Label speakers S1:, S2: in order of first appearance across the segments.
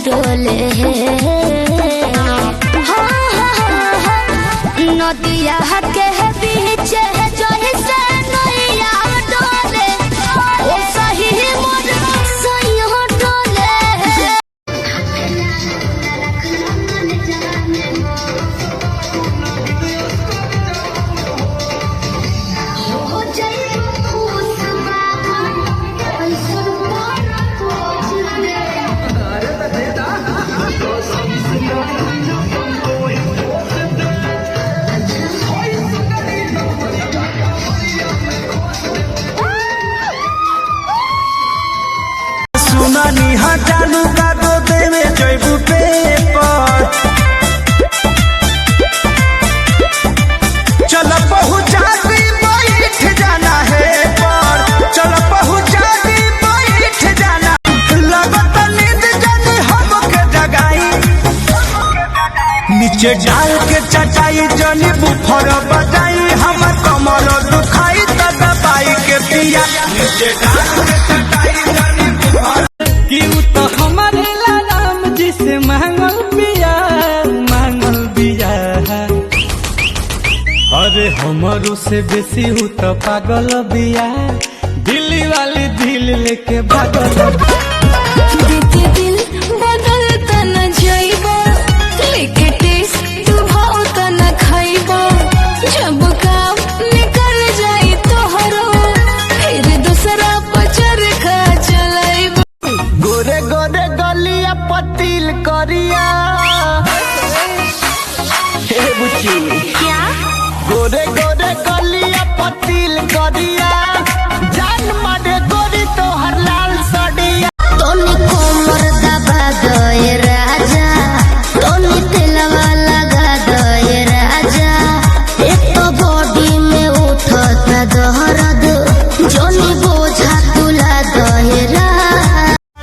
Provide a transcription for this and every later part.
S1: डोले नदिया के बीच जैसे नैया डोले ओ सही मोर सैया डोले।
S2: निहा चालू का दो देवे जयबू पेपर चल पहुँचा दी बैठ जाना है पर चल पहुँचा दी बैठ जाना लगत नींद जानी हमके जगाई नीचे डाल के चटाई जनी बुफर बजाई हम कमर दुखाई त दबाई के पिया नीचे डाल के चटाई जनी बुफर
S3: तो हमारे राम जी से मांगल बिया अरे हमारो से बेसी हूँ तो पागल बिया दिल्ली वाली दिल लेके भागल
S1: दिल बदलता न जाइबा लेके टेस्ट तू भावता न खाइबा जब काम निकल जाई तोहरो फिर दूसरा पचर खा चलाइबा।
S2: गोरे गोरे गलिया पतिल करिया हे बुच्ची
S1: क्या
S2: गोरे गोरे गलिया पतिल करिया जान मारे गोरी तो हर लाल सड़िया
S1: तोनी कोमर दबा गए राजा तोनी तेलवा लगा गए राजा एक तो बॉडी में उठता दर्द जोनी बोझा तुला गए राजा।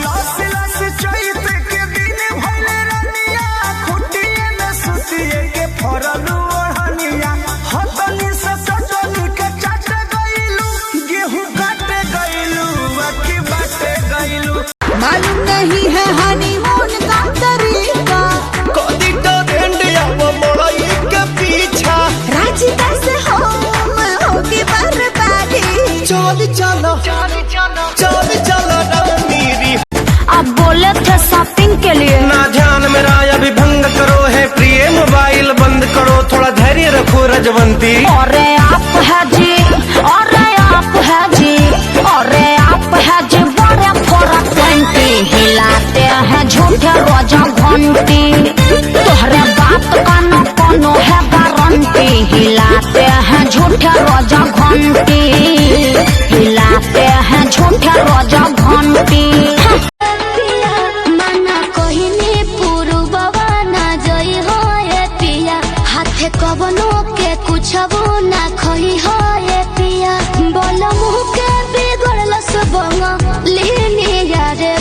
S2: लस लस चैत के दिन भले रनिया खुटिए में सुतिए के फरलू ओढ़निया हतनी से सजनी के चाट गइलू गेहूं काट गइलू अखी बाटे गइलू
S1: मालूम नहीं है हनीमून का तरीका
S2: कोदी तो इंडिया वो मोड़ई के पीछा
S1: राजी कैसे हो मैं होगी बर्बादी।
S2: चल चलो चल चलो मेरी
S1: अब बोले थे शॉपिंग के लिए
S2: ना ध्यान मेरा अभी भंग करो है प्रिय मोबाइल बंद करो थोड़ा धैर्य रखो रजवंती।
S1: अरे आप है जी अरे आप है जी अरे आप है जी बड़े 420 हिलाते हैं झूठे रोजा घंटी तोहरे बात का न कोनो है गारंटी हिलाते हैं झूठे रोजा घंटी हिलाते हैं झूठे रोजा घंटी। मना कहिनी पुरुबवा ना जई हो ये पिया हाथे कवनो के कुछबो ना खही हो ये पिया बोल मुँह के बिगड़ल सब लेने यारे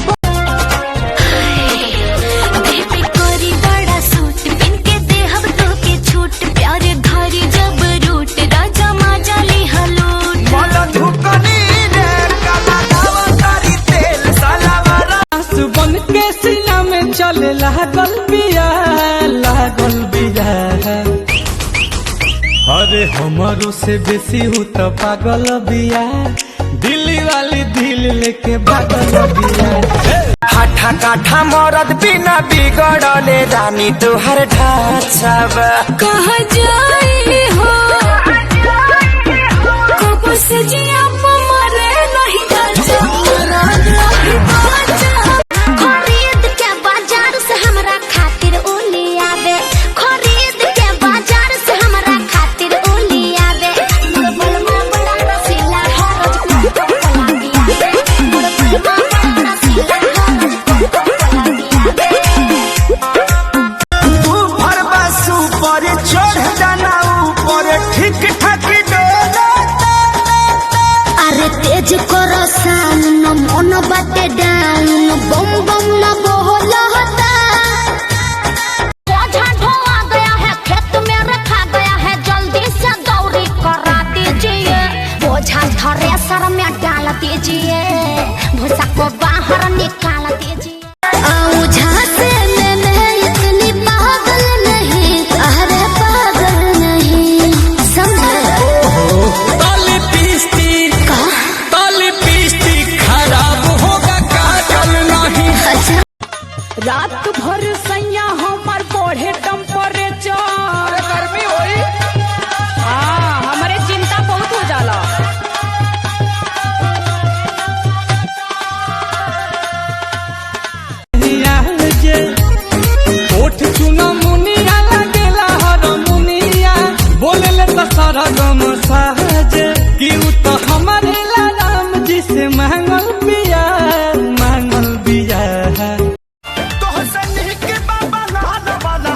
S1: बेबी कोरी बड़ा सूट पिन के देहब तो के छूट प्यारे घरी जब रूट राजा माजा ली हलूट
S2: मला धुकनी रे काला दावा तारी तेल सालावारा
S3: बन के सीना में चले लागल बिया अरे हमारो से बेसी हूँ तो पागल बिया दिल्ली वाली दिल लेके भागल बिया।
S2: हाठा काठा मरद बिना बिगड़ले रानी तुहर ढांचा
S1: कहाँ जाई हो कब से जिया मरे नहीं जाचा खरीद के बाजार से हमरा खातिर ओली आवे खरीद के बाजार से हमरा खातिर ओली आवे बलमा बड़ा रसीला हरज को पला दिया बलमा बड़ा रसीला हरज को पला दिया।
S2: तू भरवा सुपर चढ़ जाना ऊपर ठीक ठाक डोला
S1: रात भर सैया हमार बढ़े टेम्परेचर।
S2: गर्मी होई
S1: हाँ हमारे चिंता बहुत हो जाला।
S3: ओठ चुना मुनिया लगेला हर मुनिया बोले ले तो सारा गम साजे कि उ तो हमारे राम जी से मांगल बिया
S2: तो सनी के बाबा नहा वाला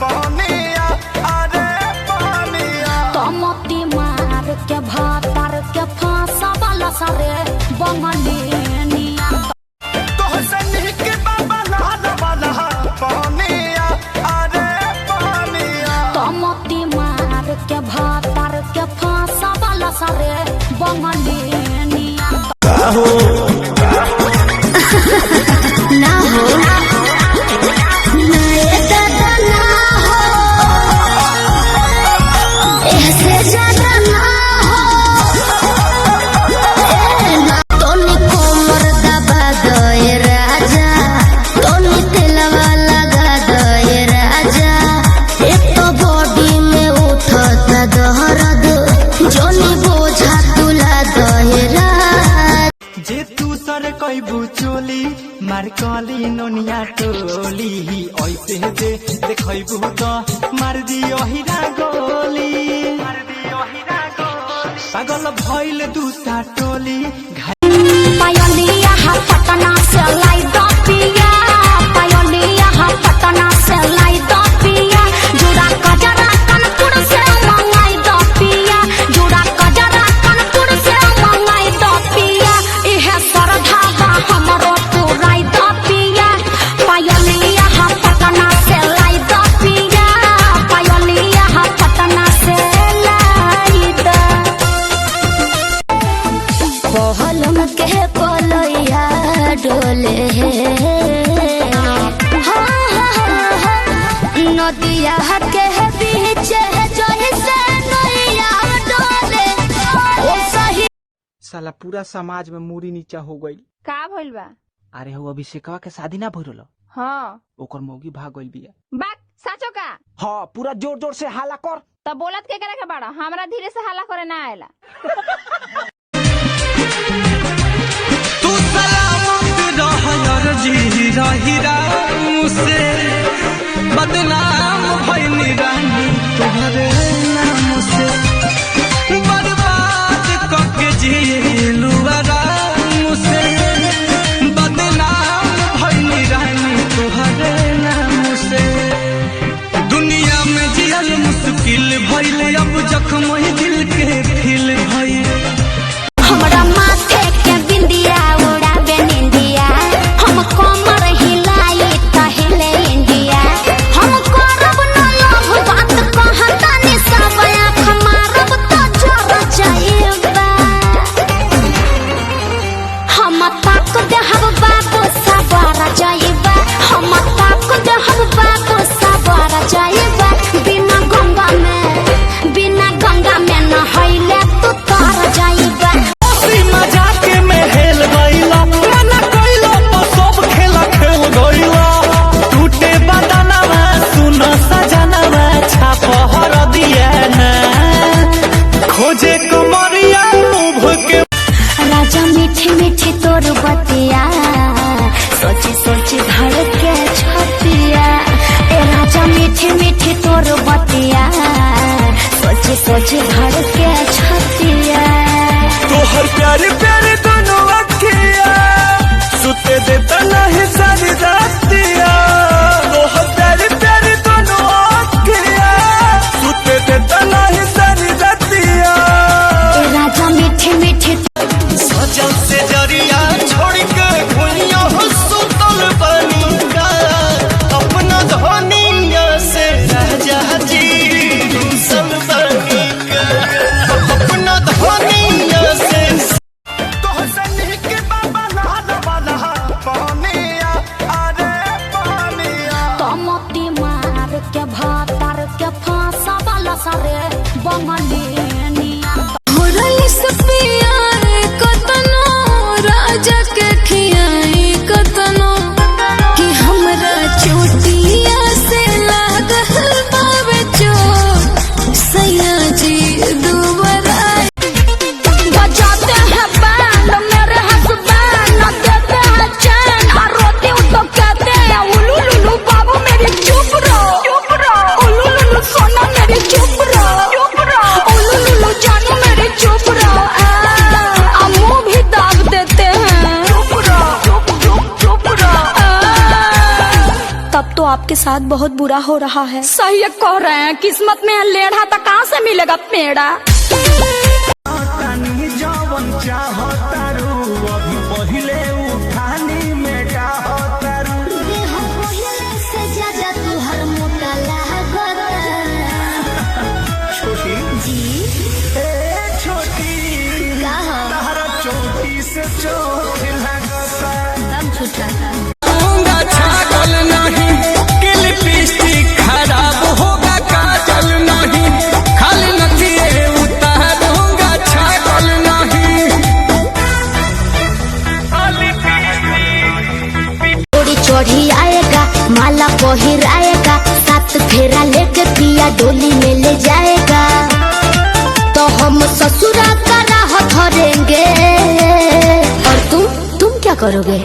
S2: पानिया अरे पानिया
S1: तमती मार के भातर के फांसा वाला सारे बंगलिया।
S2: तो सनी के बाबा नहा वाला पानिया अरे पानिया
S1: तमती मार के भातर के फांसा वाला सारे बंगलिया। ना हो नए दादा ना हो ऐसे ज्यादा ना हो ना तोनी कोमर दबा दे राजा तोनी तेलवा लगा दे राजा एक तो बॉडी में उठता दर्द जोनी बोझा तुला दे राजा।
S3: जे तू सर कोई बुचोली मार कली नोनिया टोली ऐसे दे देखबू तो मार दियो हीरा गोली पागल भइल दूसरा टोली।
S1: पायलिया हा पटना से लाई दो पिया पायलिया हा पटना से लाई दो पिया जुड़ा कजरा कानपुर से मंगाई दो पिया जुड़ा कजरा कानपुर से मंगाई दो पिया इहे श्रद्धा बा हमरो पुराई दो पिया पायलिया हा पटना से लाई दो पिया पायलिया हा पटना से लाई दो। पहलम के पलैया डोले नदिया के बीच जैसे नैया डोले ओ सही।
S4: साला पूरा समाज में मूरी नीचा हो गई।
S5: का भइल बा?
S4: अरे हो अभिषेकवा के शादी ना भइल
S5: हाँ
S4: ओकर मौगी भाग गइल बिया।
S5: बाक साचो का?
S4: हाँ पूरा जोर जोर से हाला कर।
S5: तब बोलत के करे के बाड़ा हमरा धीरे से हल्ला करे ना आएला।
S3: तू सलामत रह जी रही राम से बदनाम भइनी रानी तोहरे नाम से बर्बाद करके जिलू आराम से बदनाम भइनी रानी तोहरे नाम से दुनिया में जियल मुश्किल भइल अब जख्म दिल के खिल भइल।
S1: हमरा माथे के बिंदिया उड़ावे निंदिया हम कमर हिलाई तहिले इंडिया हम करब न लोभ बात कहता नि सब आँख मारब तो जर जाइबा हम ताक देहब बाबू सवार जाइबा हम ताक देहब बाबू सवार जाइबा बिना गंगा में नहैले तू तर जाइबा। राजा मीठी मीठी तोर बतिया सोची सोची धड़के छतिया ए राजा मीठी मीठी तोर बतिया सोची सोची धड़के छतिया।
S2: तोहर प्यारे प्यारे दोनों अखिया सुते देता नहीं सारी रातिया तोहर प्यारे प्यारे दोनों अखिया सुते देता नहीं सारी रातिया।
S1: ए राजा मीठी मीठी
S2: सजल से जरिया छोड़ के भुइया सुतल बनी का अपना धनिया से राजा जी सब बनी का अपना धनिया से तो सनी के बाबा नहा वाला पानिया अरे पानिया
S1: तमती मार के भातर के फांसा वाला सारे बंगलिया। राजा के खियाई कतनो कि हमरा
S6: तब तो आपके साथ बहुत बुरा हो रहा है। सही कह रहे हैं, किस्मत में है लेढ़ा तो कहाँ से मिलेगा पेड़ा।
S2: तानी जवन चाहतारू अभी पहिले उठानी में डाहतारू छोटी जी छोटी तारा चोटी से चोट लगता
S3: होगा छागल नहीं कि लिपस्टिक खराब होगा काजल नहीं खाली नथिए उतारूंगा छागल नहीं।
S1: थोड़ी चढ़ी आएगा माला पहिराएगा सात फेरा लेके पिया डोली में ले जाएगा तो हम ससुरा का राह धरेंगे और तुम क्या करोगे?